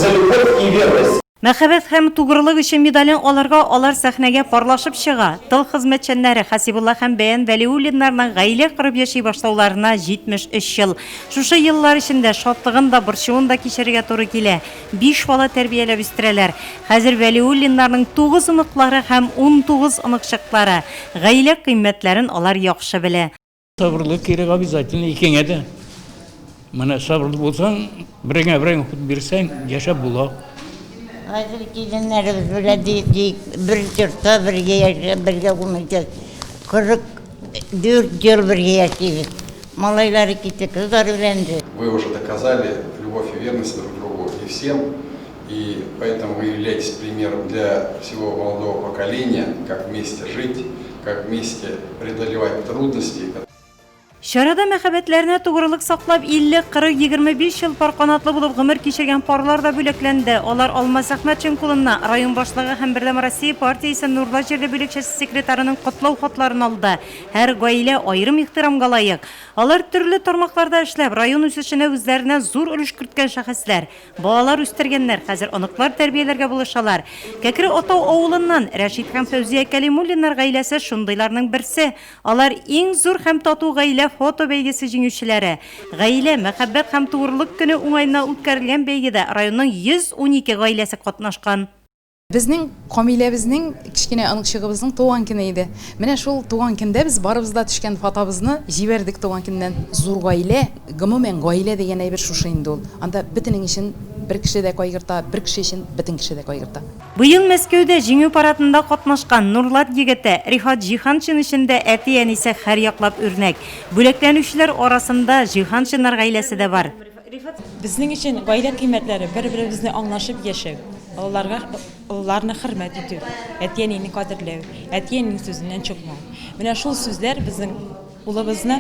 за любовь и верность. Мәхәббәт һәм тугрылык өчен медален аларга алар сәхнәгә парлашып чыга. Тыл хезмәтчәннәре Хасибулла һәм Бәян Вәлиуллиннарның гаилә корып яши башлауларына 73 ел. Шушы еллар эчендә шатлыгын да, борчуын да кичерергә туры килә. 5 бала тәрбияләп үстерәләр. Хәзер Вәлиуллиннарның 9 оныклары һәм 19 оныкчыклары. Гаилә кыйммәтләрен алар яхшы белә. Сабырлык кирәк обязательно икеңә дә. Менә сабырлы булсаң, береңә хут бирсәң, яшәп була. Hazır gelinlerimiz böyle değil, bir yurtta birge yaşayıp, birge olmayacağız. 44 yıl birge yaşayız. Malayları gitti, kızlar evlendi. Вы уже доказали любовь и верность друг другу и всем, и поэтому вы являетесь примером для всего молодого поколения, как вместе жить, как вместе преодолевать трудности. Шарада мәхәббәтләренә тугрылык саклап 50, 40, 25 ел пар канатлы булып гомер кичергән парлар да бүләкләнде. Алар Алмаз Әхмәтшин кулына район башлыгы һәм Бердәм Россия партиясе Нурлы җирдә бүлекчәсе секретарының котлау хатларын алды. Һәр гаилә аерым ихтирамга лаек. Алар төрле тармакларда эшләп, район үсешенә үзләренә зур өлеш керткән шәхесләр. Балалар үстергәннәр, хәзер оныклар тәрбияләргә булышалар. Кәкре Атау авылыннан Рәшит һәм Фәүзия Кәлимуллиннар гаиләсе шундыйларның берсе. Алар иң зур һәм тату гаилә фото бәйгесе җиңүчеләре. Гаилә мәхәббәт һәм тугрылык көне уңайына үткәрелгән бәйгедә районның 112 гаиләсе катнашкан. Безнең камиләбезнең кичкенә аныкчыгыбызның туган көне иде. Менә шул туган көндә без барыбыз да төшкән фотобызны җибәрдек туган көннән. Зур гаилә, гомумән гаилә дигән әйбер шушы инде ул. Анда бөтенең өчен бер кеше дә кайгырта, бер кеше өчен бөтен кеше дә кайгырта. Быел Мәскәүдә җиңү парадында катнашкан Нурлат егете Рифат Җиһаншин өчен дә әти-әнисе һәр яклап үрнәк. Бүләкләнүчеләр арасында Җиһаншиннар гаиләсе дә бар. Безнең өчен гаилә кыйммәтләре бер-беребезне аңлашып яшәү, оларны хөрмәт итү, әти-әнине кадерләү, әти-әнинең сүзеннән чыкмау. Менә шул сүзләр безнең улыбызны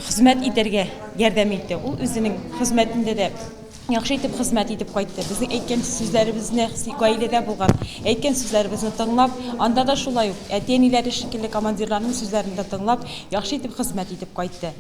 хезмәт итәргә ярдәм итте. Ул үзенең хезмәтендә дә яхшы итеп хезмәт итеп кайтты. Безнең әйткән сүзләребезне гаиләдә булган, әйткән сүзләребезне тыңлап, анда да шулай ук әти-әниләре шикелле командирларның сүзләрен дә тыңлап, яхшы итеп хезмәт итеп кайтты.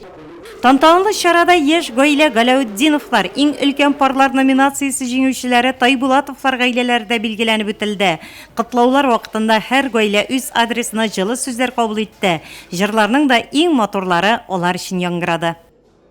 Тантаналы чарада яшь гаилә Галәүддиновлар, иң өлкән парлар номинациясе җиңүчеләре Тайбулатовлар гаиләләрендә билгеләнеп үтелде. Котлаулар вакытында һәр гаилә үз адресына җылы сүзләр кабул итте. Җырларның да иң моторлары алар өчен яңгырады.